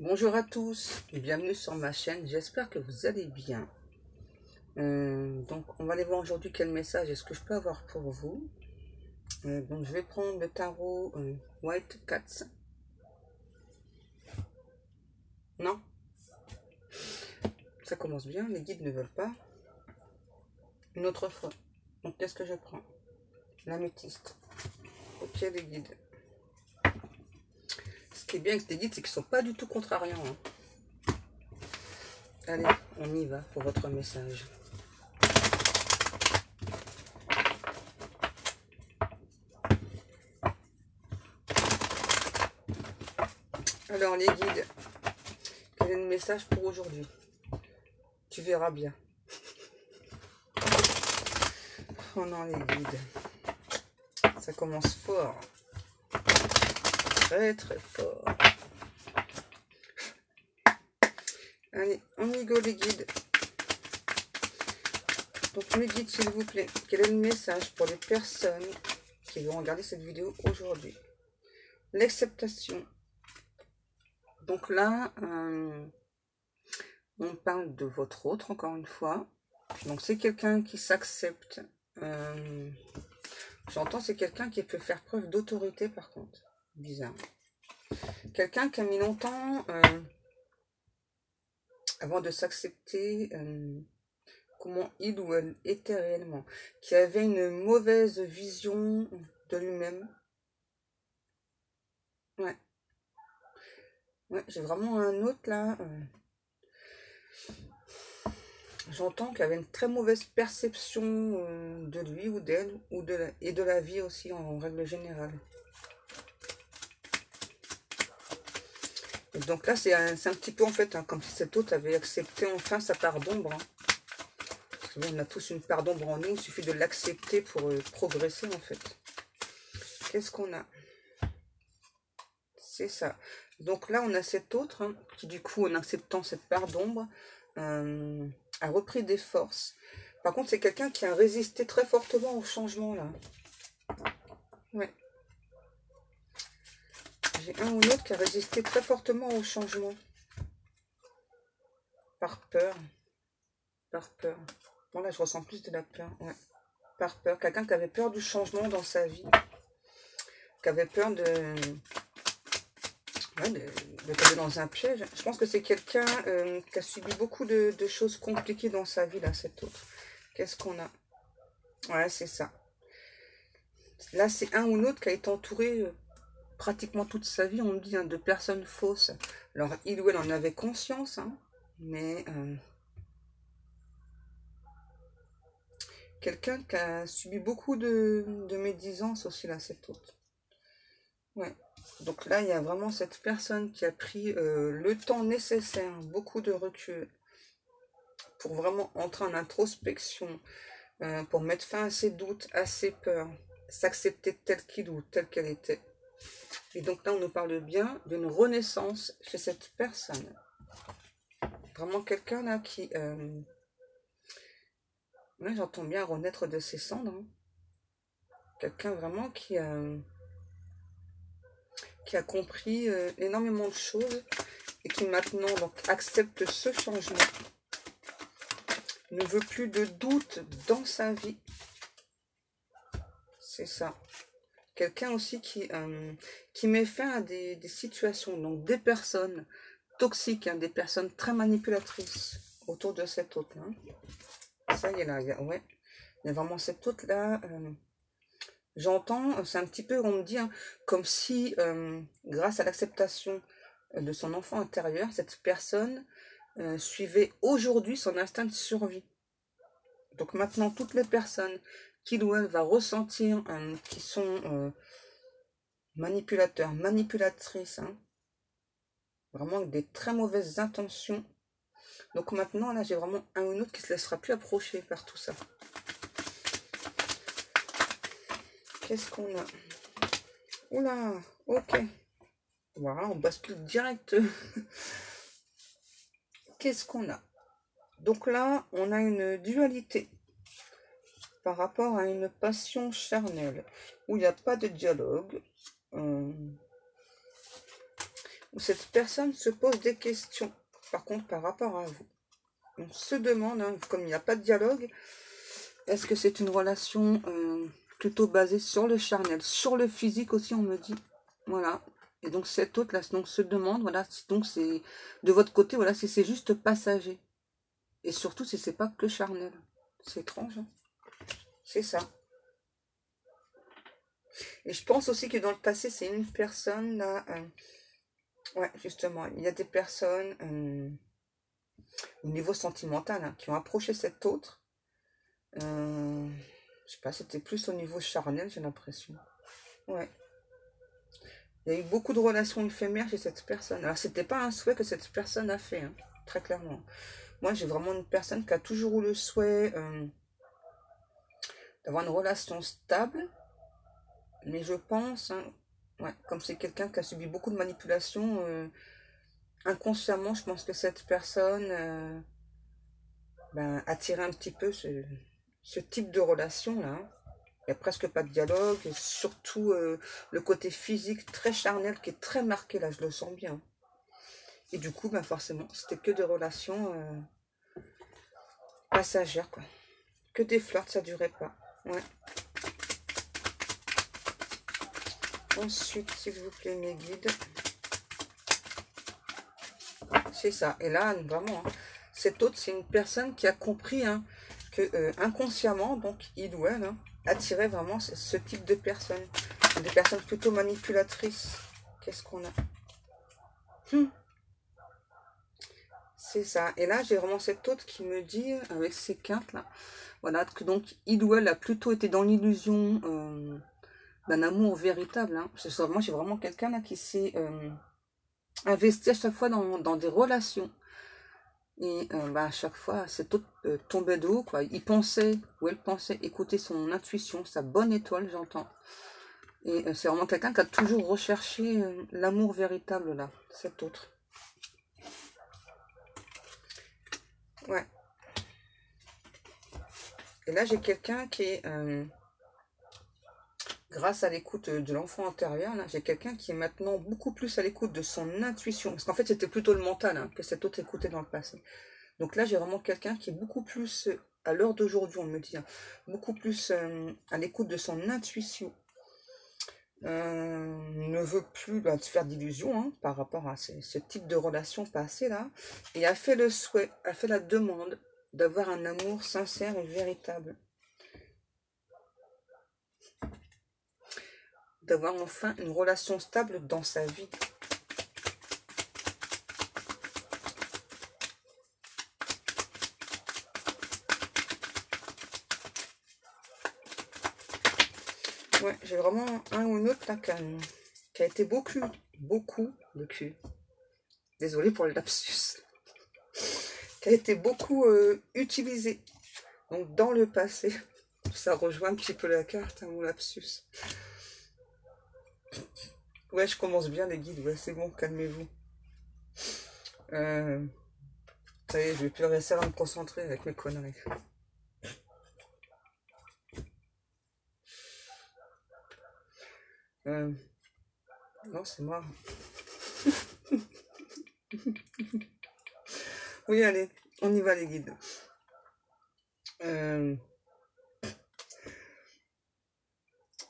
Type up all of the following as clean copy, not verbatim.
Bonjour à tous et bienvenue sur ma chaîne, j'espère que vous allez bien. Donc on va aller voir aujourd'hui quel message est-ce que je peux avoir pour vous. Donc je vais prendre le tarot White Cats. Non, ça commence bien, les guides ne veulent pas. Une autre fois. Donc qu'est-ce que je prends? L'améthyste. Ok les guides. Ce qui est bien avec les guides, c'est qu'ils ne sont pas du tout contrariants. Hein. Allez, on y va pour votre message. Alors les guides, quel est le message pour aujourd'hui? Tu verras bien. Oh non les guides, ça commence fort. Très très fort. Allez, on y go les guides. Donc mes guides s'il vous plaît, quel est le message pour les personnes qui vont regarder cette vidéo aujourd'hui? L'acceptation. Donc là, on parle de votre autre, encore une fois. Donc c'est quelqu'un qui s'accepte. J'entends c'est quelqu'un qui peut faire preuve d'autorité par contre. Bizarre. Quelqu'un qui a mis longtemps avant de s'accepter comment il ou elle était réellement. Qui avait une mauvaise vision de lui-même. Ouais. Ouais, j'ai vraiment un autre là. J'entends qu'il avait une très mauvaise perception de lui ou d'elle et de la vie aussi en règle générale. Et donc là, c'est un petit peu en fait hein, comme si cet autre avait accepté enfin sa part d'ombre. Hein. Parce que bon, on a tous une part d'ombre en nous, il suffit de l'accepter pour progresser en fait. Qu'est-ce qu'on a? C'est ça. Donc là, on a cet autre hein, qui du coup, en acceptant cette part d'ombre, a repris des forces. Par contre, c'est quelqu'un qui a résisté très fortement au changement là. Ouais. J'ai un ou l'autre qui a résisté très fortement au changement. Par peur. Par peur. Bon là, je ressens plus de la peur. Ouais. Par peur. Quelqu'un qui avait peur du changement dans sa vie. Qui avait peur de tomber dans un piège. Je pense que c'est quelqu'un qui a subi beaucoup de choses compliquées dans sa vie, là, cet autre. Qu'est-ce qu'on a? Ouais, c'est ça. Là, c'est un ou l'autre qui a été entouré pratiquement toute sa vie, on dit, hein, de personnes fausses. Alors, il ou elle en avait conscience, hein, mais quelqu'un qui a subi beaucoup de médisance aussi, là, cet autre. Ouais. Donc là, il y a vraiment cette personne qui a pris le temps nécessaire, beaucoup de recul, pour vraiment entrer en introspection, pour mettre fin à ses doutes, à ses peurs, s'accepter tel qu'il ou telle qu'elle était. Et donc là, on nous parle bien d'une renaissance chez cette personne. Vraiment quelqu'un là qui... là, j'entends bien renaître de ses cendres. Hein. Quelqu'un vraiment qui a compris énormément de choses et qui maintenant donc, accepte ce changement. Ne veut plus de doute dans sa vie. C'est ça. Quelqu'un aussi qui met fin à des situations, donc des personnes toxiques, hein, des personnes très manipulatrices autour de cet autre. Hein. Ça y est là, ouais. Il y a vraiment cet autre là. J'entends, c'est un petit peu, on me dit, hein, comme si, grâce à l'acceptation de son enfant intérieur, cette personne suivait aujourd'hui son instinct de survie. Donc maintenant, toutes les personnes qu'il ou elle va ressentir, qui sont manipulateurs, manipulatrices, hein, vraiment avec des très mauvaises intentions. Donc maintenant, là, j'ai vraiment un ou une autre qui ne se laissera plus approcher par tout ça. Qu'est-ce qu'on a? Oula, ok. Voilà, on bascule direct. Qu'est-ce qu'on a? Donc là, on a une dualité par rapport à une passion charnelle, où il n'y a pas de dialogue. où cette personne se pose des questions, par contre, par rapport à vous. On se demande, hein, comme il n'y a pas de dialogue, est-ce que c'est une relation plutôt basée sur le charnel, sur le physique aussi, on me dit. Voilà. Et donc cet autre là donc se demande, voilà, donc c'est de votre côté, voilà, si c'est juste passager. Et surtout si c'est pas que charnel. C'est étrange, hein. C'est ça. Et je pense aussi que dans le passé, c'est une personne là. Ouais, justement, il y a des personnes au niveau sentimental hein, qui ont approché cet autre. Je sais pas, c'était plus au niveau charnel, j'ai l'impression. Ouais. Il y a eu beaucoup de relations éphémères chez cette personne. Alors, c'était pas un souhait que cette personne a fait, hein, très clairement. Moi, j'ai vraiment une personne qui a toujours eu le souhait d'avoir une relation stable. Mais je pense, hein, ouais, comme c'est quelqu'un qui a subi beaucoup de manipulations, inconsciemment, je pense que cette personne ben, attirait un petit peu ce type de relation-là. Hein. Il n'y a presque pas de dialogue, et surtout le côté physique très charnel qui est très marqué, là, je le sens bien. Et du coup, ben forcément, c'était que des relations passagères, quoi. Que des flirts, ça durait pas. Ouais. Ensuite, s'il vous plaît, mes guides. C'est ça. Et là, vraiment, hein, cette autre, c'est une personne qui a compris hein, que inconsciemment, donc il ou elle, hein, attirait vraiment ce type de personnes. Des personnes plutôt manipulatrices. Qu'est-ce qu'on a C'est ça. Et là, j'ai vraiment cette autre qui me dit, avec ces quintes là, voilà, que donc il ou elle a plutôt été dans l'illusion d'un amour véritable. Hein. Moi, j'ai vraiment quelqu'un là qui s'est investi à chaque fois dans des relations. Et bah, à chaque fois, cet autre tombait de haut, quoi. Il pensait, ou elle pensait, écouter son intuition, sa bonne étoile, j'entends. Et c'est vraiment quelqu'un qui a toujours recherché l'amour véritable, là, cet autre. Ouais. Et là, j'ai quelqu'un qui est, grâce à l'écoute de l'enfant intérieur, là, j'ai quelqu'un qui est maintenant beaucoup plus à l'écoute de son intuition. Parce qu'en fait, c'était plutôt le mental hein, que cet autre écoutait dans le passé. Donc là, j'ai vraiment quelqu'un qui est beaucoup plus, à l'heure d'aujourd'hui, on me dit, hein, beaucoup plus à l'écoute de son intuition. Ne veut plus bah, se faire d'illusions hein, par rapport à ce type de relation passée là. Et a fait le souhait, a fait la demande d'avoir un amour sincère et véritable. D'avoir enfin une relation stable dans sa vie. Ouais, j'ai vraiment un ou une autre là qui a été beaucoup, désolé pour le lapsus, qui a été beaucoup utilisé. Donc dans le passé, ça rejoint un petit peu la carte, hein, mon lapsus. Ouais, je commence bien les guides, ouais, c'est bon, calmez-vous. Ça y est, je vais plus réussir à me concentrer avec mes conneries. Non, c'est moi. Oui, allez, on y va les guides.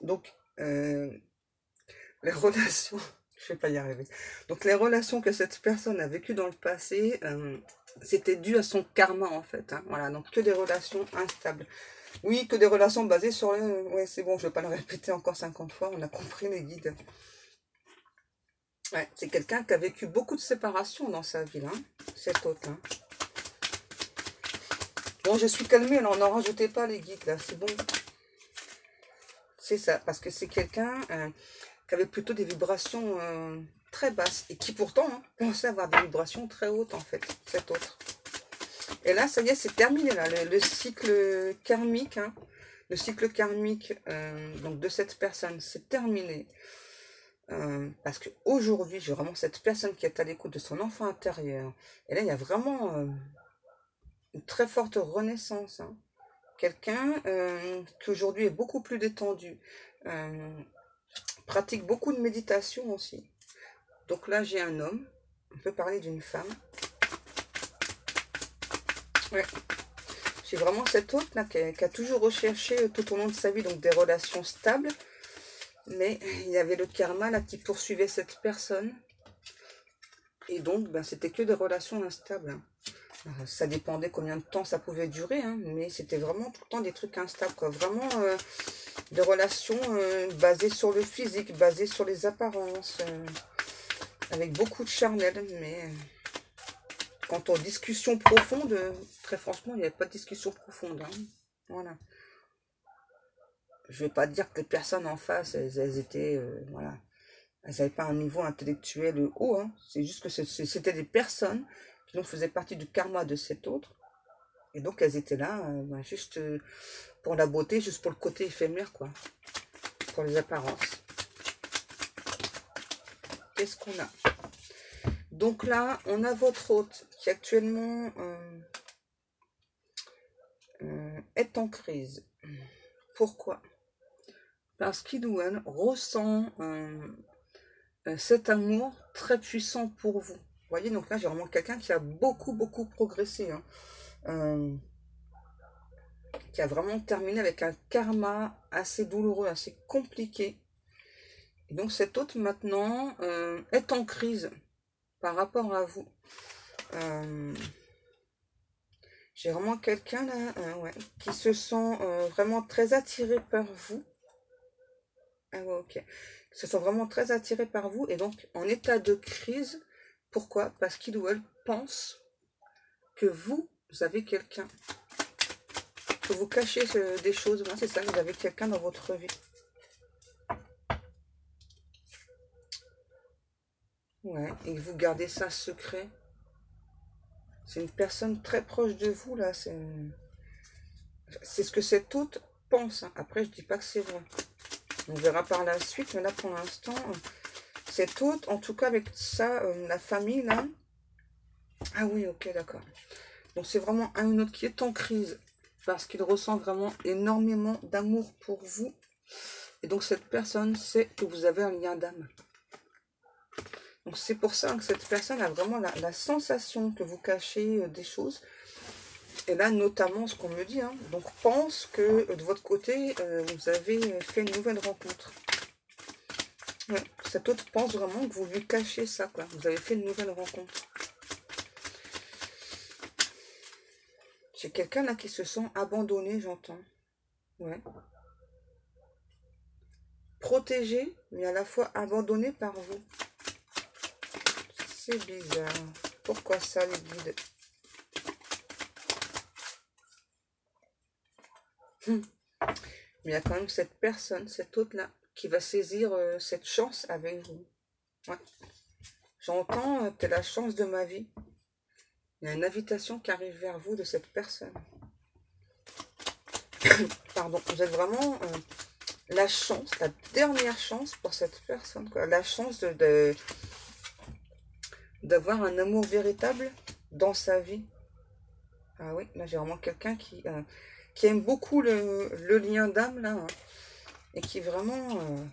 Donc, les relations, je vais pas y arriver. Donc, les relations que cette personne a vécues dans le passé, c'était dû à son karma en fait. Hein, voilà, donc que des relations instables. Oui, que des relations basées sur le... Ouais, c'est bon, je vais pas le répéter encore 50 fois, on a compris les guides. Ouais, c'est quelqu'un qui a vécu beaucoup de séparations dans sa vie, hein, cet autre. Hein. Bon, je suis calmée, alors n'en rajoutez pas les guides, là, c'est bon. C'est ça, parce que c'est quelqu'un qui avait plutôt des vibrations très basses, et qui pourtant hein, pensait avoir des vibrations très hautes, en fait, cet autre. Et là, ça y est, c'est terminé, là, le cycle karmique, hein, le cycle karmique donc de cette personne, c'est terminé. Parce qu'aujourd'hui, j'ai vraiment cette personne qui est à l'écoute de son enfant intérieur. Et là, il y a vraiment une très forte renaissance. Hein. Quelqu'un qui aujourd'hui est beaucoup plus détendu, pratique beaucoup de méditation aussi. Donc là, j'ai un homme. On peut parler d'une femme. Ouais. J'ai vraiment cet autre là qui a toujours recherché tout au long de sa vie donc des relations stables. Mais il y avait le karma là qui poursuivait cette personne. Et donc, ben, c'était que des relations instables. Alors, ça dépendait combien de temps ça pouvait durer, hein, mais c'était vraiment tout le temps des trucs instables, quoi. Vraiment des relations basées sur le physique, basées sur les apparences, avec beaucoup de charnel. Mais quant aux discussions profondes, très franchement, il n'y avait pas de discussion profonde. Hein. Voilà. Je vais pas dire que les personnes en face, elles étaient, voilà, elles n'avaient pas un niveau intellectuel haut. Hein. C'est juste que c'était des personnes qui donc faisaient partie du karma de cet autre. Et donc elles étaient là, ben, juste pour la beauté, juste pour le côté éphémère, quoi. Pour les apparences. Qu'est-ce qu'on a? Donc là, on a votre hôte qui actuellement est en crise. Pourquoi? Parce qu'il ou elle ressent cet amour très puissant pour vous. Vous voyez, donc là, j'ai vraiment quelqu'un qui a beaucoup progressé. Hein. Qui a vraiment terminé avec un karma assez douloureux, assez compliqué. Et donc cet autre maintenant est en crise par rapport à vous. J'ai vraiment quelqu'un là ouais, qui se sent vraiment très attiré par vous. Ah ouais, ok. Qui se sent vraiment très attiré par vous et donc en état de crise. Pourquoi? Parce qu'il ou elle pense que vous avez quelqu'un. Que vous cachez des choses. C'est ça, vous avez quelqu'un dans votre vie. Ouais, et que vous gardez ça secret. C'est une personne très proche de vous, là. C'est ce que cet autre pense. Hein. Après, je dis pas que c'est vrai. On verra par la suite, mais là, pour l'instant, cet autre, en tout cas, avec ça, la famille, là... Ah oui, ok, d'accord. Donc, c'est vraiment un ou autre qui est en crise, parce qu'il ressent vraiment énormément d'amour pour vous. Et donc, cette personne sait que vous avez un lien d'âme. Donc, c'est pour ça que cette personne a vraiment la sensation que vous cachez des choses. Et là, notamment, ce qu'on me dit, hein, donc pense que de votre côté, vous avez fait une nouvelle rencontre. Ouais, cet autre pense vraiment que vous lui cachez ça, quoi. Vous avez fait une nouvelle rencontre. J'ai quelqu'un là qui se sent abandonné, j'entends. Ouais. Protégé, mais à la fois abandonné par vous. C'est bizarre. Pourquoi ça, les guides? Mais il y a quand même cette personne, cet autre-là, qui va saisir cette chance avec vous. Ouais. J'entends, t'es la chance de ma vie. Il y a une invitation qui arrive vers vous de cette personne. Pardon, vous êtes vraiment la chance, la dernière chance pour cette personne. Quoi. La chance d'avoir un amour véritable dans sa vie. Ah oui, là j'ai vraiment quelqu'un qui aime beaucoup le lien d'âme, là. Hein, et qui vraiment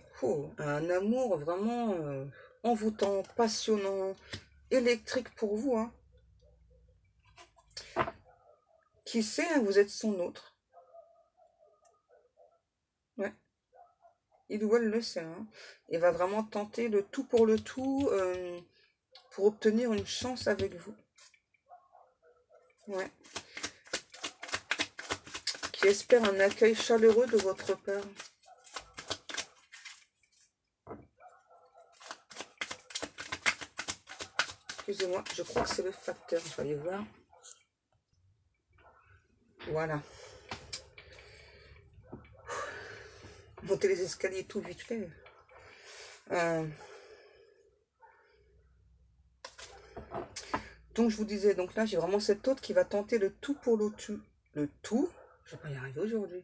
a un amour vraiment envoûtant, passionnant, électrique pour vous. Hein. Qui sait, hein, vous êtes son autre. Ouais. Il ou elle le sait. Hein. Il va vraiment tenter le tout pour le tout pour obtenir une chance avec vous. Ouais. Qui espère un accueil chaleureux de votre part. Excusez-moi, je crois que c'est le facteur. Je vais aller voir. Voilà. Monter les escaliers tout vite fait. Donc je vous disais, donc là j'ai vraiment cet autre qui va tenter le tout pour le tout. Le tout, je vais pas y arriver aujourd'hui.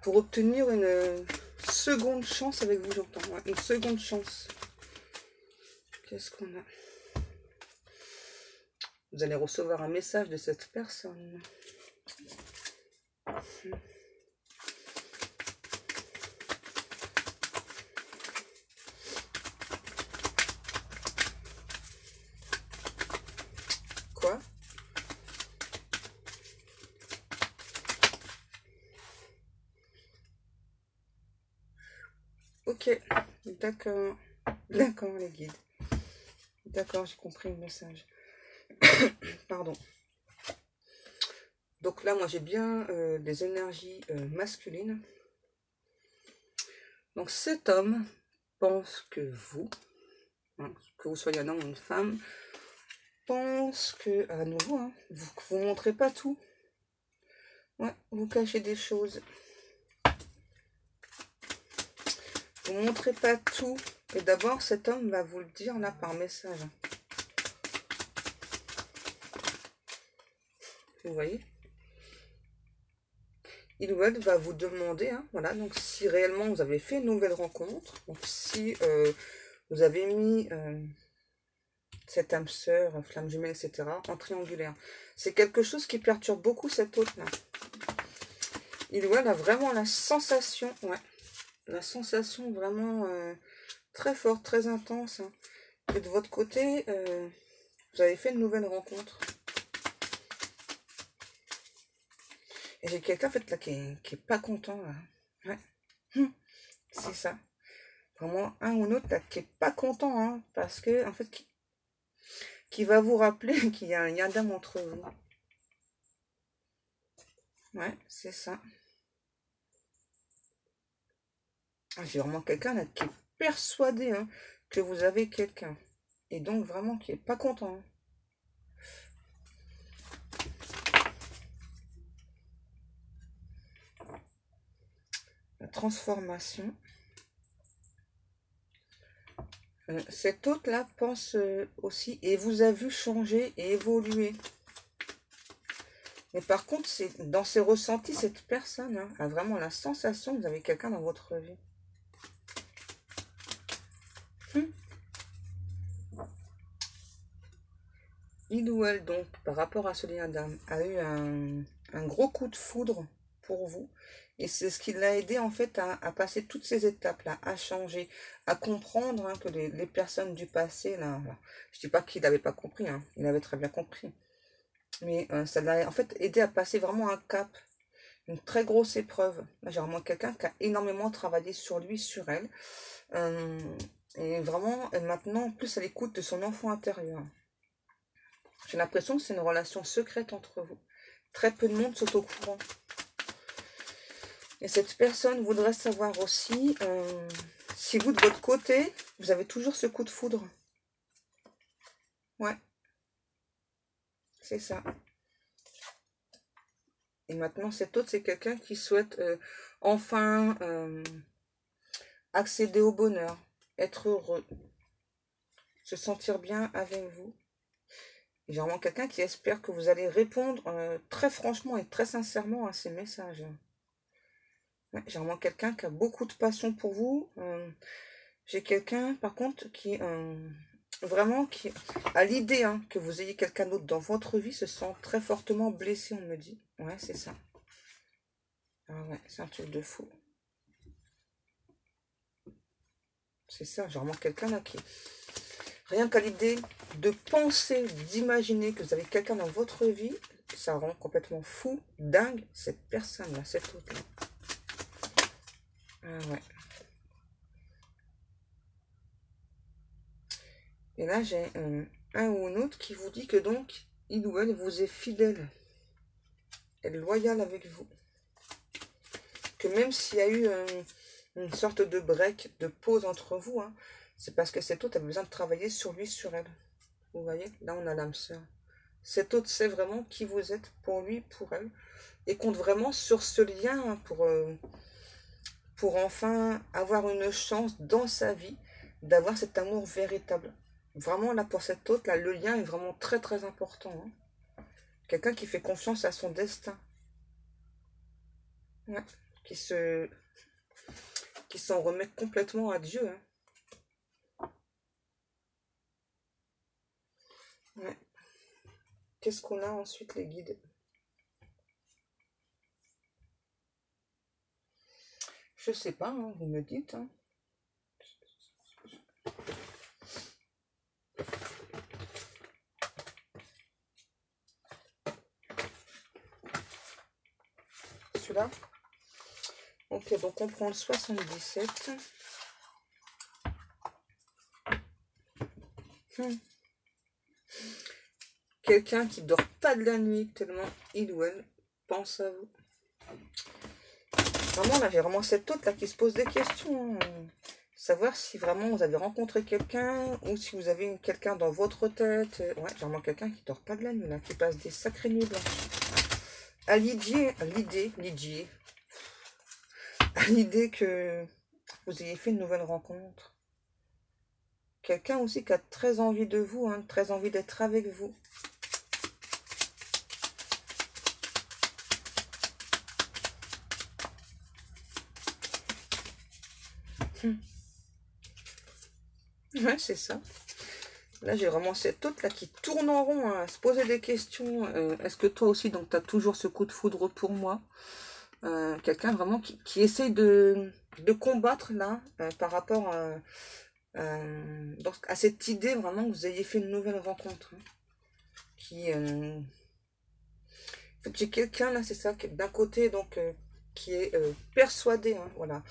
Pour obtenir une seconde chance avec vous, j'entends. Ouais, une seconde chance. Qu'est-ce qu'on a? Vous allez recevoir un message de cette personne. Ok, d'accord. D'accord, les guides. D'accord, j'ai compris le message. Pardon. Donc là, moi, j'ai bien des énergies masculines. Donc cet homme pense que vous, hein, que vous soyez un homme ou une femme, pense que, à nouveau, hein, vous montrez pas tout. Ouais, vous cachez des choses. Vous montrez pas tout. Et d'abord, cet homme va vous le dire là par message. Vous voyez? Il ou elle va vous demander, hein, voilà, donc si réellement vous avez fait une nouvelle rencontre, donc si vous avez mis cette âme sœur, flamme jumelle, etc., en triangulaire. C'est quelque chose qui perturbe beaucoup cet hôte-là. Il ou elle a vraiment la sensation, ouais, la sensation vraiment très forte, très intense, hein, que de votre côté, vous avez fait une nouvelle rencontre. Et j'ai quelqu'un en fait là qui est pas content là. Ouais. C'est ça. Vraiment un ou l'autre là qui est pas content, hein, parce que en fait qui va vous rappeler qu'il y a un lien d'âme entre vous. Ouais, c'est ça. Ah, j'ai vraiment quelqu'un là qui est persuadé, hein, que vous avez quelqu'un. Et donc vraiment qui est pas content, hein. La transformation. Cet hôte-là pense aussi et vous a vu changer et évoluer. Mais par contre, c'est dans ses ressentis, cette personne, hein, a vraiment la sensation que vous avez quelqu'un dans votre vie. Il ou elle, donc, par rapport à ce lien d'âme, a eu un gros coup de foudre pour vous. Et c'est ce qui l'a aidé, en fait, à passer toutes ces étapes-là, à changer, à comprendre, hein, que les personnes du passé, là, je dis pas qu'il n'avait pas compris, hein, il avait très bien compris. Mais ça l'a, en fait, aidé à passer vraiment un cap, une très grosse épreuve. Là, j'ai vraiment quelqu'un qui a énormément travaillé sur lui, sur elle. Euh, et vraiment, elle, maintenant, en plus, à l'écoute de son enfant intérieur. J'ai l'impression que c'est une relation secrète entre vous. Très peu de monde sont au courant. Et cette personne voudrait savoir aussi si vous, de votre côté, vous avez toujours ce coup de foudre. Ouais, c'est ça. Et maintenant, cet autre, c'est quelqu'un qui souhaite enfin accéder au bonheur, être heureux, se sentir bien avec vous. J'ai vraiment quelqu'un qui espère que vous allez répondre très franchement et très sincèrement à ces messages. Ouais, j'ai vraiment quelqu'un qui a beaucoup de passion pour vous. J'ai quelqu'un, par contre, qui vraiment qui à l'idée, hein, que vous ayez quelqu'un d'autre dans votre vie se sent très fortement blessé, on me dit. Ouais, c'est ça. Ah ouais, c'est un truc de fou. C'est ça, j'ai vraiment quelqu'un là qui... Rien qu'à l'idée de penser, d'imaginer que vous avez quelqu'un dans votre vie, ça rend complètement fou, dingue, cette personne-là, cette autre-là. Ah ouais. Et là, j'ai un ou une autre qui vous dit que donc, il ou elle vous est fidèle. Elle est loyale avec vous. Que même s'il y a eu une sorte de break, de pause entre vous, hein, c'est parce que cet autre a besoin de travailler sur lui, sur elle. Vous voyez, là on a l'âme sœur. Cet autre sait vraiment qui vous êtes pour lui, pour elle, et compte vraiment sur ce lien, hein, pour enfin avoir une chance dans sa vie d'avoir cet amour véritable. Vraiment là pour cet autre, là, le lien est vraiment très très important, hein. Quelqu'un qui fait confiance à son destin. Ouais. Qui se qui s'en remet complètement à Dieu, hein. Ouais. Qu'est-ce qu'on a ensuite, les guides? Je sais pas, hein, vous me dites, hein. Celui-là. Ok, donc on prend le 77. Hmm. Quelqu'un qui dort pas de la nuit tellement il ou elle pense à vous. Vraiment, là, j'ai vraiment cette autre là qui se pose des questions. Savoir si vraiment vous avez rencontré quelqu'un ou si vous avez quelqu'un dans votre tête. Ouais, j'ai vraiment quelqu'un qui dort pas de la nuit, là, qui passe des sacrées nuits blanches. À l'idée que vous ayez fait une nouvelle rencontre. Quelqu'un aussi qui a très envie de vous, hein, très envie d'être avec vous. Ouais, c'est ça. Là, j'ai vraiment cette autre là qui tourne en rond, hein, à se poser des questions. Est-ce que toi aussi, donc, tu as toujours ce coup de foudre pour moi? Quelqu'un vraiment qui essaie de combattre là par rapport donc, à cette idée vraiment que vous ayez fait une nouvelle rencontre. Hein, qui, en fait, j'ai quelqu'un là, c'est ça, d'un côté donc qui est persuadé, hein, voilà,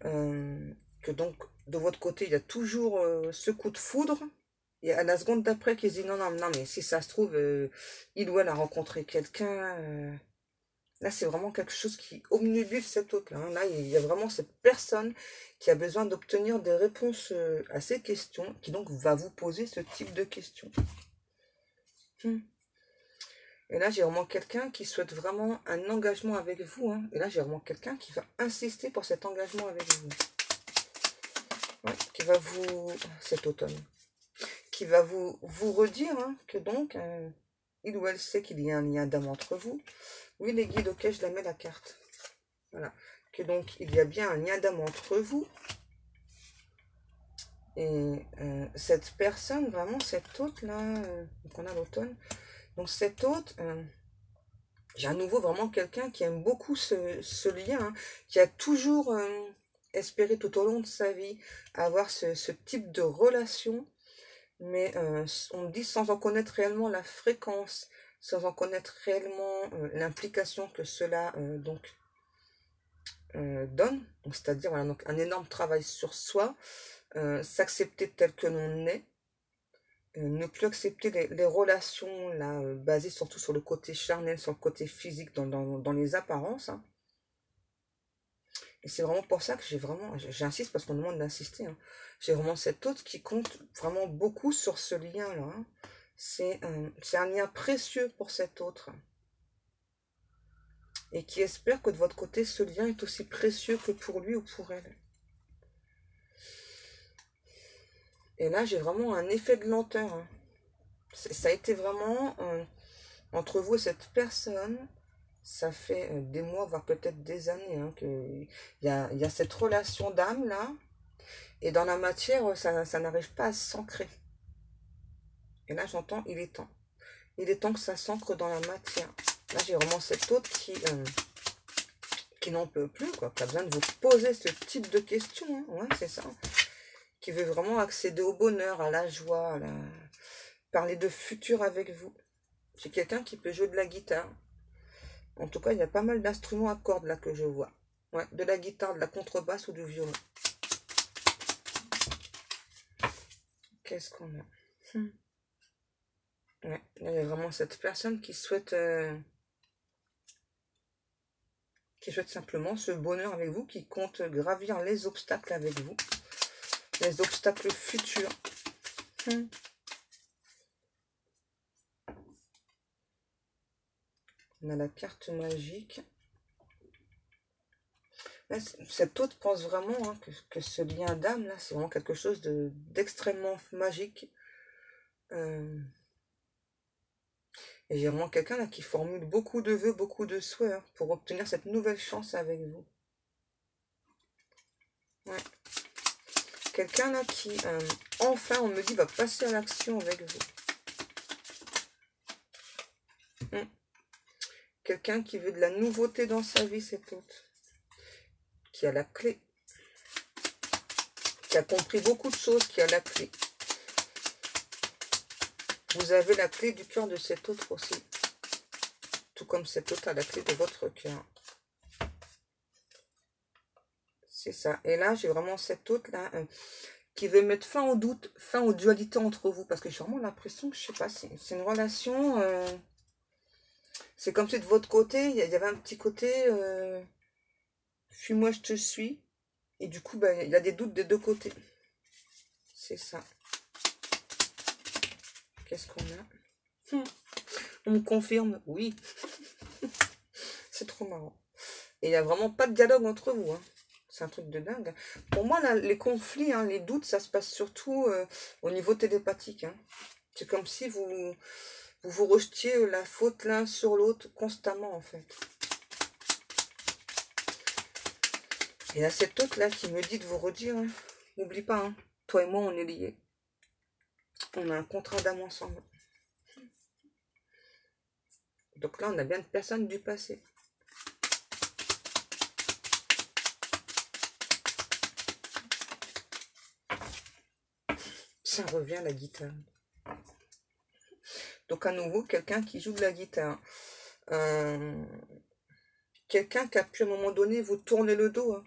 que donc de votre côté il y a toujours ce coup de foudre. Et à la seconde d'après, qui se dit non, non, non, mais si ça se trouve, il ou elle a rencontré quelqu'un. Là, c'est vraiment quelque chose qui obnubile cet autre-là. Hein. Là, il y a vraiment cette personne qui a besoin d'obtenir des réponses à ces questions, qui donc va vous poser ce type de questions. Et là, j'ai vraiment quelqu'un qui souhaite vraiment un engagement avec vous. Hein. Et là, j'ai vraiment quelqu'un qui va insister pour cet engagement avec vous. Ouais, qui va vous... Cet automne. Qui va vous redire hein, que donc, il ou elle sait qu'il y a un lien d'âme entre vous. Oui, les guides, ok, je la mets la carte. Voilà. Que donc, il y a bien un lien d'âme entre vous. Et cette personne, vraiment, cette hôte-là, donc on a l'automne. Donc, cette hôte, j'ai à nouveau vraiment quelqu'un qui aime beaucoup ce lien, hein, qui a toujours espéré tout au long de sa vie avoir ce type de relation. Mais on dit sans en connaître réellement la fréquence, sans en connaître réellement l'implication que cela donne. Donc, c'est-à-dire voilà, donc un énorme travail sur soi, s'accepter tel que l'on est, ne plus accepter les relations là, basées surtout sur le côté charnel, sur le côté physique, dans les apparences. Hein. Et c'est vraiment pour ça que j'insiste parce qu'on me demande d'insister. Hein. J'ai vraiment cette autre qui compte vraiment beaucoup sur ce lien-là. Hein. C'est un lien précieux pour cet autre. Et qui espère que de votre côté, ce lien est aussi précieux que pour lui ou pour elle. Et là, j'ai vraiment un effet de lenteur. Hein. Ça a été vraiment entre vous et cette personne. Ça fait des mois, voire peut-être des années, hein, qu'il y a cette relation d'âme là. Et dans la matière, ça n'arrive pas à s'ancrer. Et là, j'entends, il est temps. Il est temps que ça s'ancre dans la matière. Là, j'ai vraiment cette autre qui n'en peut plus, quoi, qui a besoin de vous poser ce type de questions. Hein. Ouais, c'est ça. Qui veut vraiment accéder au bonheur, à la joie, parler de futur avec vous. J'ai quelqu'un qui peut jouer de la guitare. En tout cas, il y a pas mal d'instruments à cordes là que je vois. Ouais, de la guitare, de la contrebasse ou du violon. Qu'est-ce qu'on a Ouais, il y a vraiment cette personne qui souhaite simplement ce bonheur avec vous, qui compte gravir les obstacles avec vous, les obstacles futurs. On a la carte magique. Là, cet autre pense vraiment hein, que ce lien d'âme, là, c'est vraiment quelque chose d'extrêmement magique. Et j'ai vraiment quelqu'un là qui formule beaucoup de vœux, beaucoup de souhaits hein, pour obtenir cette nouvelle chance avec vous. Ouais. Quelqu'un là qui, enfin, on me dit, va passer à l'action avec vous. Quelqu'un qui veut de la nouveauté dans sa vie, cet autre. Qui a la clé. Qui a compris beaucoup de choses, qui a la clé. Vous avez la clé du cœur de cet autre aussi. Tout comme cet autre a la clé de votre cœur. C'est ça. Et là, j'ai vraiment cet autre là qui veut mettre fin au doute, fin aux dualités entre vous. Parce que j'ai vraiment l'impression que, je sais pas, c'est une relation... c'est comme si de votre côté, il y avait un petit côté... fuis-moi, je te suis. Et du coup, il y a des doutes des deux côtés. C'est ça. Qu'est-ce qu'on a? On me confirme, oui. C'est trop marrant. Et il n'y a vraiment pas de dialogue entre vous. Hein. C'est un truc de dingue. Pour moi, là, les conflits, hein, les doutes, ça se passe surtout au niveau télépathique. Hein. C'est comme si vous rejetiez la faute l'un sur l'autre constamment, en fait. Et là, cette autre là qui me dit de vous redire, hein, n'oublie pas, hein, toi et moi, on est liés. On a un contrat d'âme ensemble. Donc là, on a bien une personne du passé. Ça revient à la guitare. Donc à nouveau, quelqu'un qui joue de la guitare. Quelqu'un qui a pu à un moment donné vous tourner le dos. Hein.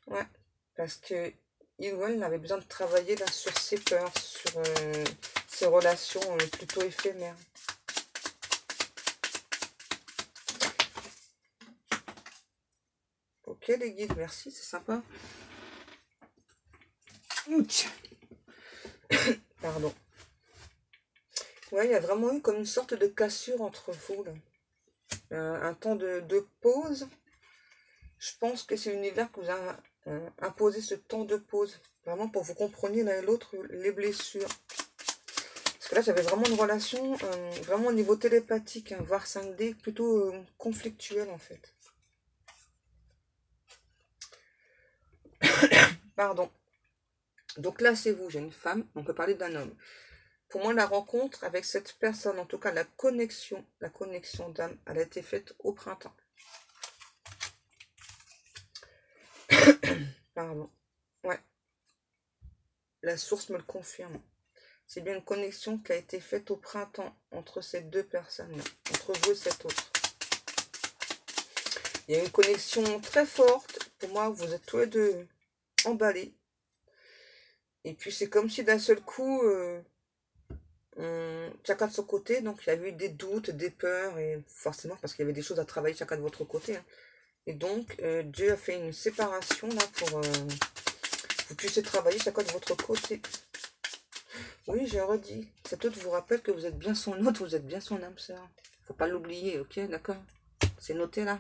Ouais, parce que il ou elle avait besoin de travailler là sur ses peurs, sur ses relations plutôt éphémères. Ok les guides, merci, c'est sympa. Ouch. Pardon. Ouais, il y a vraiment eu comme une sorte de cassure entre vous là. Un temps de pause. Je pense que c'est l'univers qui vous a imposé ce temps de pause. Vraiment pour que vous compreniez l'un et l'autre les blessures. Parce que là, j'avais vraiment une relation, vraiment au niveau télépathique, hein, voire 5D, plutôt conflictuelle en fait. Pardon. Donc là, c'est vous, j'ai une femme, on peut parler d'un homme. Pour moi, la rencontre avec cette personne, en tout cas la connexion d'âme, elle a été faite au printemps. Pardon. Ouais. La source me le confirme. C'est bien une connexion qui a été faite au printemps entre ces deux personnes-là, entre vous et cette autre. Il y a une connexion très forte. Pour moi, vous êtes tous les deux emballés. Et puis, c'est comme si d'un seul coup, chacun de son côté, donc il y avait eu des doutes, des peurs, et forcément parce qu'il y avait des choses à travailler chacun de votre côté. Hein. Et donc, Dieu a fait une séparation là pour que vous puissiez travailler chacun de votre côté. Oui, j'ai redit. Cet autre vous rappelle que vous êtes bien son autre, vous êtes bien son âme sœur. Faut pas l'oublier, ok, d'accord? C'est noté là.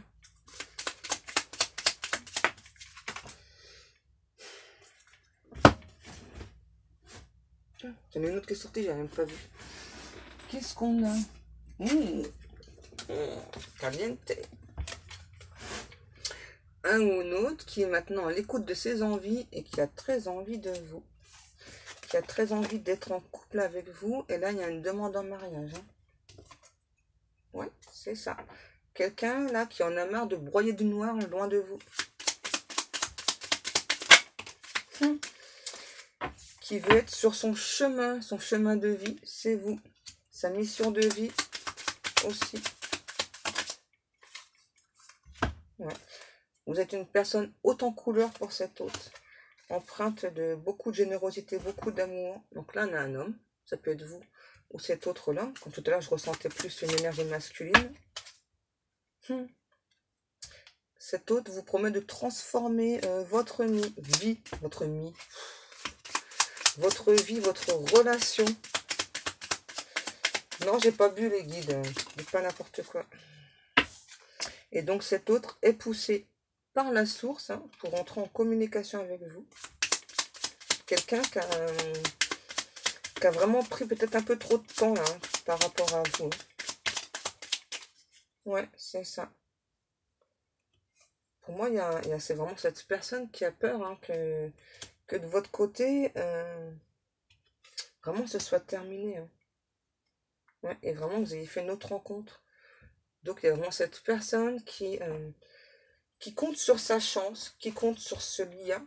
J'en ai une autre qui est sortie, j'ai même pas vu. Qu'est-ce qu'on a? Caliente. Un ou une autre qui est maintenant à l'écoute de ses envies et qui a très envie de vous. Qui a très envie d'être en couple avec vous. Et là, il y a une demande en mariage. Hein. Ouais, c'est ça. Quelqu'un là qui en a marre de broyer du noir loin de vous. Qui veut être sur son chemin de vie, c'est vous. Sa mission de vie aussi. Ouais. Vous êtes une personne haute en couleur pour cette autre. Empreinte de beaucoup de générosité, beaucoup d'amour. Donc là, on a un homme. Ça peut être vous ou cet autre-là. Comme tout à l'heure, je ressentais plus une énergie masculine. Cet autre vous promet de transformer votre vie, votre relation. Non, j'ai pas bu les guides. Dites pas n'importe quoi. Et donc, cet autre est poussé par la source hein, pour entrer en communication avec vous. Quelqu'un qui a vraiment pris peut-être un peu trop de temps là, hein, par rapport à vous. Ouais, c'est ça. Pour moi, c'est vraiment cette personne qui a peur hein, que de votre côté, vraiment ce soit terminé. Hein. Ouais, et vraiment vous ayez fait une autre rencontre. Donc il y a vraiment cette personne qui compte sur sa chance, qui compte sur ce lien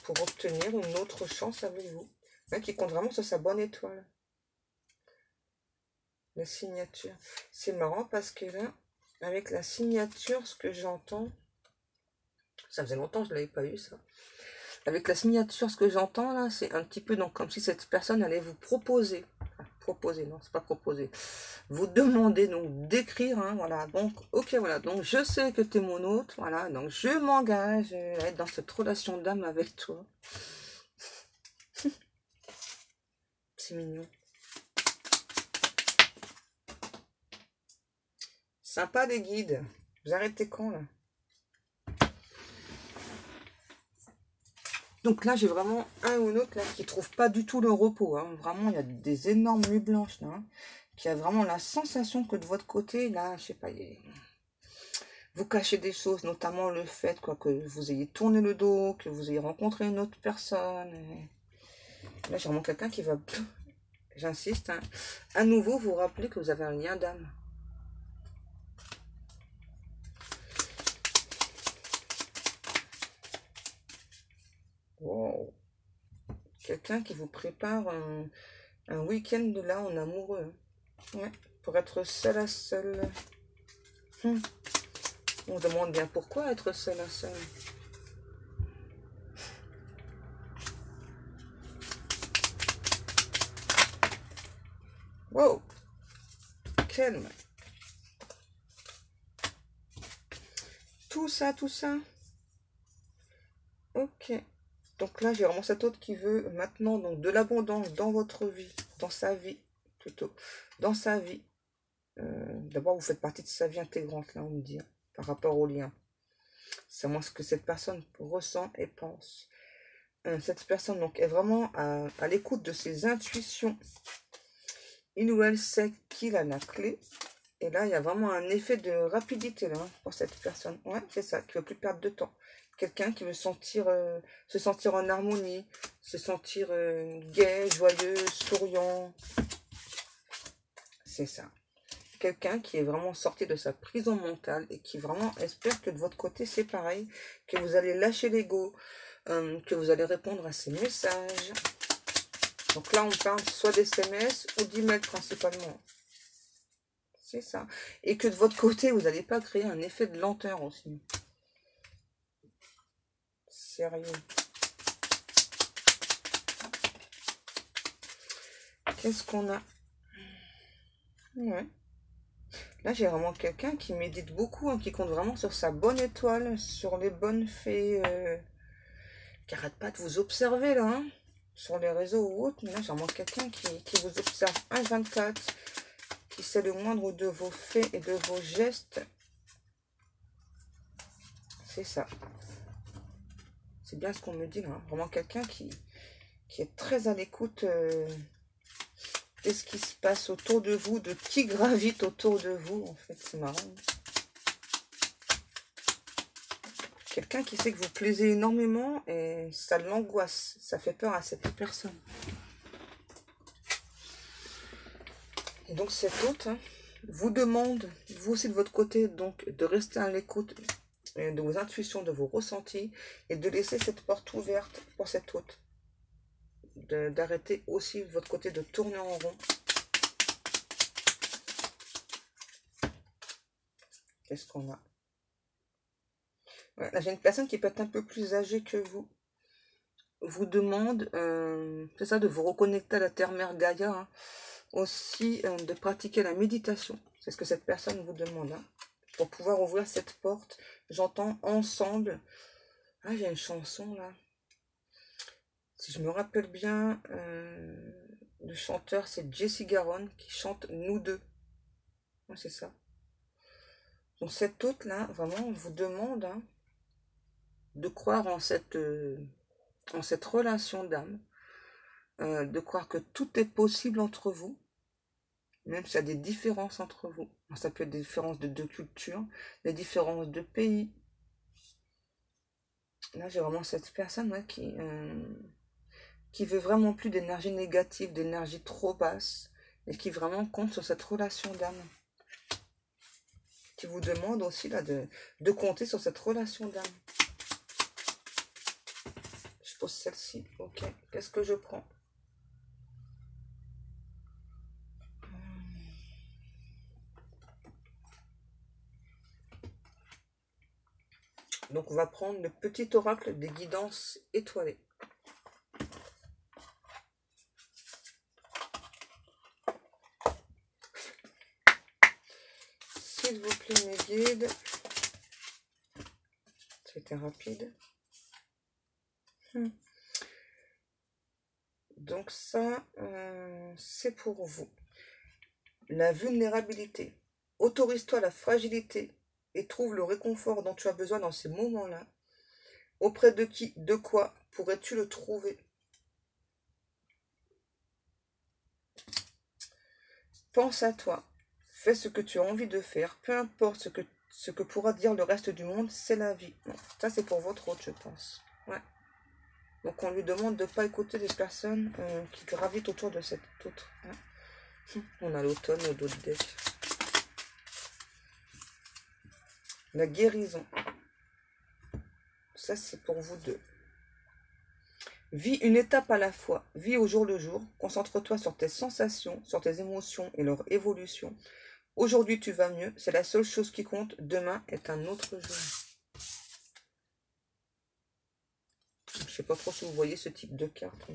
pour obtenir une autre chance avec vous. Hein, qui compte vraiment sur sa bonne étoile. La signature. C'est marrant parce que là, avec la signature, ce que j'entends, Ça faisait longtemps que je ne l'avais pas eu, ça. Avec la signature, ce que j'entends là, c'est un petit peu donc comme si cette personne allait vous proposer. Enfin, proposer, non, c'est pas proposer. Vous demander donc d'écrire, hein, voilà. Donc, ok, voilà. Donc, je sais que tu es mon hôte, voilà. Donc, je m'engage à être dans cette relation d'âme avec toi. C'est mignon. Sympa les guides. Vous arrêtez quand là? Donc là, j'ai vraiment un ou l'autre là qui trouve pas du tout le repos. Hein. Vraiment, il y a des énormes nuits blanches là. Hein, qui a vraiment la sensation que de votre côté, là, je sais pas, vous cachez des choses, notamment le fait quoi, que vous ayez tourné le dos, que vous ayez rencontré une autre personne. Et là, j'ai vraiment quelqu'un qui va, j'insiste, hein, à nouveau vous rappeler que vous avez un lien d'âme. Wow. Quelqu'un qui vous prépare un week-end de là en amoureux. Hein. Ouais, pour être seul à seul. On se demande bien pourquoi être seul à seul. Wow. Calme. Tout ça, tout ça. Ok. Donc là, j'ai vraiment cet autre qui veut maintenant donc de l'abondance dans votre vie, dans sa vie plutôt, dans sa vie. D'abord, vous faites partie de sa vie intégrante, là, on me dit, hein, par rapport au lien. C'est moi ce que cette personne ressent et pense. Cette personne donc est vraiment à l'écoute de ses intuitions. Il ou elle sait qu'il a la clé. Et là, il y a vraiment un effet de rapidité là, hein, pour cette personne. Ouais, c'est ça, qui ne veut plus perdre de temps. Quelqu'un qui veut se sentir en harmonie, se sentir gai, joyeux, souriant. C'est ça. Quelqu'un qui est vraiment sorti de sa prison mentale et qui vraiment espère que de votre côté, c'est pareil, que vous allez lâcher l'ego, que vous allez répondre à ses messages. Donc là, on parle soit d'SMS ou d'email principalement. C'est ça. Et que de votre côté, vous n'allez pas créer un effet de lenteur aussi. Sérieux. Qu'est-ce qu'on a? Ouais. Là, j'ai vraiment quelqu'un qui médite beaucoup, hein, qui compte vraiment sur sa bonne étoile, sur les bonnes fées, qui arrête pas de vous observer, là, hein, sur les réseaux ou autres. Mais là, j'ai vraiment quelqu'un qui vous observe 1/24, qui sait le moindre de vos faits et de vos gestes. C'est ça. C'est bien ce qu'on me dit, là. Hein. Vraiment quelqu'un qui est très à l'écoute de ce qui se passe autour de vous, de qui gravite autour de vous, en fait. C'est marrant. Quelqu'un qui sait que vous plaisez énormément et ça l'angoisse, ça fait peur à cette personne. Et donc cet hôte hein, vous demande, vous aussi de votre côté, donc de rester à l'écoute de vos intuitions, de vos ressentis et de laisser cette porte ouverte pour cet hôte. D'arrêter aussi de votre côté de tourner en rond. Qu'est-ce qu'on a? Ouais, là, j'ai une personne qui peut être un peu plus âgée que vous demande, c'est ça, de vous reconnecter à la terre-mère Gaïa, hein. Aussi de pratiquer la méditation. C'est ce que cette personne vous demande, hein, pour pouvoir ouvrir cette porte. J'entends ensemble. Ah, j'ai une chanson là. Si je me rappelle bien, le chanteur c'est Jesse Garonne qui chante Nous deux. Ouais, c'est ça. Donc cette hôte là, vraiment, on vous demande hein, de croire en cette relation d'âme, de croire que tout est possible entre vous, même s'il y a des différences entre vous. Ça peut être des différences de deux cultures, des différences de pays. Là, j'ai vraiment cette personne ouais, qui veut vraiment plus d'énergie négative, d'énergie trop basse, et qui vraiment compte sur cette relation d'âme. Qui vous demande aussi là, de compter sur cette relation d'âme. Je pose celle-ci. Ok, qu'est-ce que je prends? Donc on va prendre le petit oracle des guidances étoilées. S'il vous plaît mes guides. C'était rapide. Donc ça, c'est pour vous. La vulnérabilité. Autorise-toi la fragilité et trouve le réconfort dont tu as besoin dans ces moments-là. Auprès de qui, de quoi pourrais-tu le trouver? Pense à toi. Fais ce que tu as envie de faire. Peu importe ce que pourra dire le reste du monde, c'est la vie. Bon, ça, c'est pour votre hôte, je pense. Ouais. Donc, on lui demande de ne pas écouter les personnes qui gravitent autour de cette autre. Ouais. On a l'automne au dos de deck. La guérison. Ça, c'est pour vous deux. Vis une étape à la fois. Vis au jour le jour. Concentre-toi sur tes sensations, sur tes émotions et leur évolution. Aujourd'hui, tu vas mieux. C'est la seule chose qui compte. Demain est un autre jour. Je ne sais pas trop si vous voyez ce type de carte.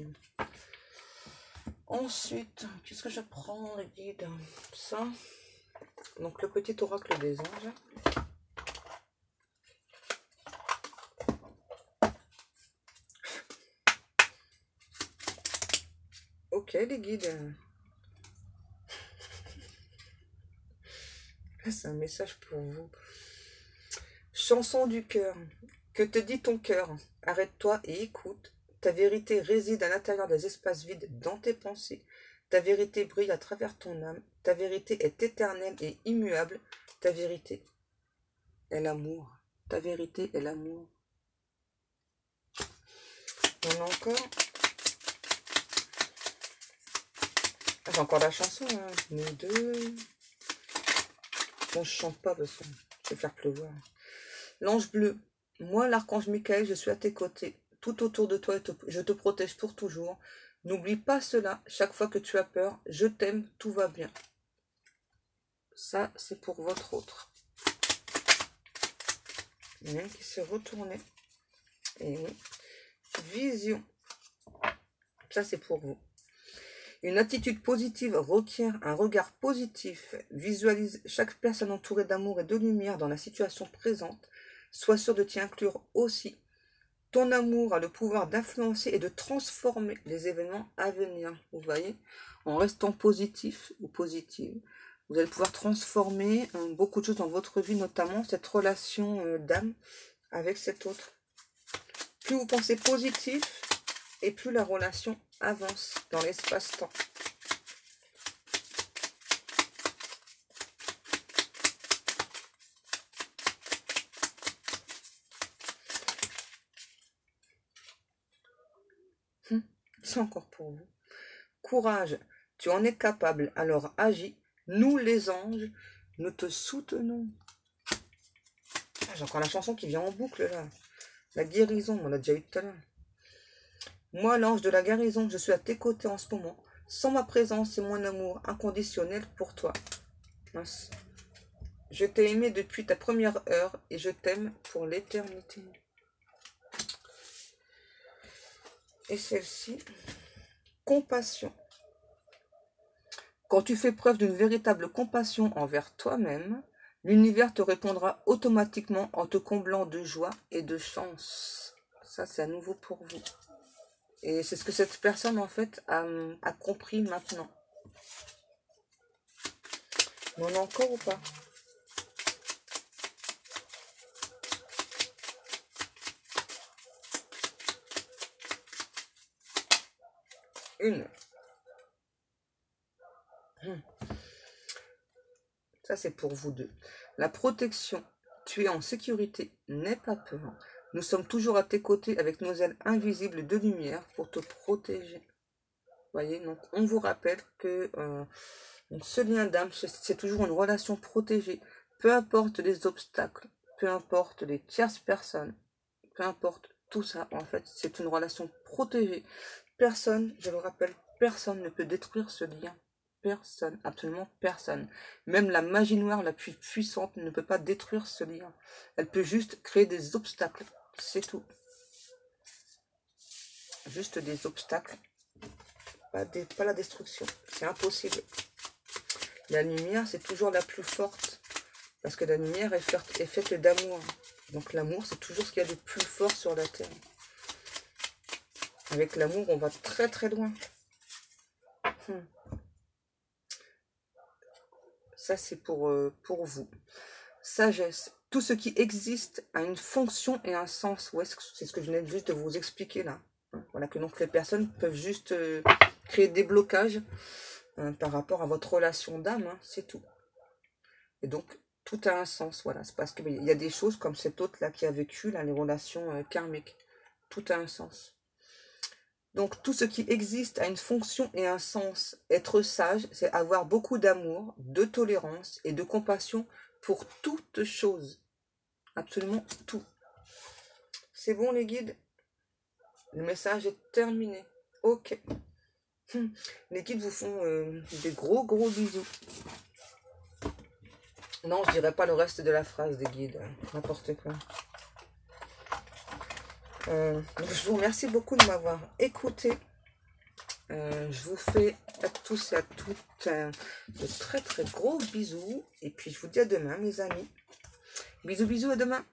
Ensuite, qu'est-ce que je prends, les guides? Ça. Donc, le petit oracle des anges. Ok, les guides. C'est un message pour vous. Chanson du cœur. Que te dit ton cœur? Arrête-toi et écoute. Ta vérité réside à l'intérieur des espaces vides dans tes pensées. Ta vérité brille à travers ton âme. Ta vérité est éternelle et immuable. Ta vérité est l'amour. Ta vérité est l'amour. On a encore... Ah, j'ai encore la chanson, hein. Nous deux... Bon, je chante pas parce que je vais faire pleuvoir. L'ange bleu. Moi, l'archange Michael, je suis à tes côtés. Tout autour de toi, je te protège pour toujours. N'oublie pas cela. Chaque fois que tu as peur, je t'aime, tout va bien. Ça, c'est pour votre autre. Il y en a un qui s'est retourné. Et oui. Vision. Ça, c'est pour vous. Une attitude positive requiert un regard positif. Visualise chaque personne entourée d'amour et de lumière dans la situation présente. Sois sûr de t'y inclure aussi. Ton amour a le pouvoir d'influencer et de transformer les événements à venir. Vous voyez, en restant positif ou positive, vous allez pouvoir transformer beaucoup de choses dans votre vie, notamment cette relation d'âme avec cet autre. Plus vous pensez positif, et plus la relation avance dans l'espace-temps. C'est encore pour vous. Courage, tu en es capable, alors agis. Nous, les anges, nous te soutenons. Ah, j'ai encore la chanson qui vient en boucle, là. La guérison, on l'a déjà eu tout à l'heure. Moi, l'ange de la guérison, je suis à tes côtés en ce moment. Sans ma présence et mon amour inconditionnel pour toi. Mince. Je t'ai aimé depuis ta première heure et je t'aime pour l'éternité. Et celle-ci, compassion. Quand tu fais preuve d'une véritable compassion envers toi-même, l'univers te répondra automatiquement en te comblant de joie et de chance. Ça, c'est à nouveau pour vous. Et c'est ce que cette personne, en fait, a compris maintenant. Mais on a encore ou pas? Une. Ça, c'est pour vous deux. La protection. Tu es en sécurité. N'aie pas peur. Nous sommes toujours à tes côtés avec nos ailes invisibles de lumière pour te protéger. Voyez, donc on vous rappelle que ce lien d'âme, c'est toujours une relation protégée. Peu importe les obstacles, peu importe les tierces personnes, peu importe tout ça, en fait, c'est une relation protégée. Personne, je le rappelle, personne ne peut détruire ce lien. personne, absolument personne. Même la magie noire la plus puissante ne peut pas détruire ce lien. Elle peut juste créer des obstacles, c'est tout. Juste des obstacles, pas la destruction, c'est impossible. La lumière, c'est toujours la plus forte, parce que la lumière est faite d'amour. Donc l'amour, c'est toujours ce qu'il y a de plus fort sur la terre. Avec l'amour, on va très très loin. Ça, c'est pour vous. Sagesse. Tout ce qui existe a une fonction et un sens. Ouais, c'est ce que je venais juste de vous expliquer là. Voilà, que donc les personnes peuvent juste créer des blocages par rapport à votre relation d'âme, hein, c'est tout. Et donc, tout a un sens, voilà. C'est parce qu'il y a des choses comme cet autre-là qui a vécu, là, les relations karmiques. Tout a un sens. Donc, tout ce qui existe a une fonction et un sens. Être sage, c'est avoir beaucoup d'amour, de tolérance et de compassion pour toute chose. Absolument tout. C'est bon, les guides? Le message est terminé. Ok. Les guides vous font des gros bisous. Non, je dirais pas le reste de la phrase des guides. N'importe quoi. Donc je vous remercie beaucoup de m'avoir écouté. Je vous fais à tous et à toutes de très très gros bisous. Et puis je vous dis à demain, mes amis. Bisous à demain.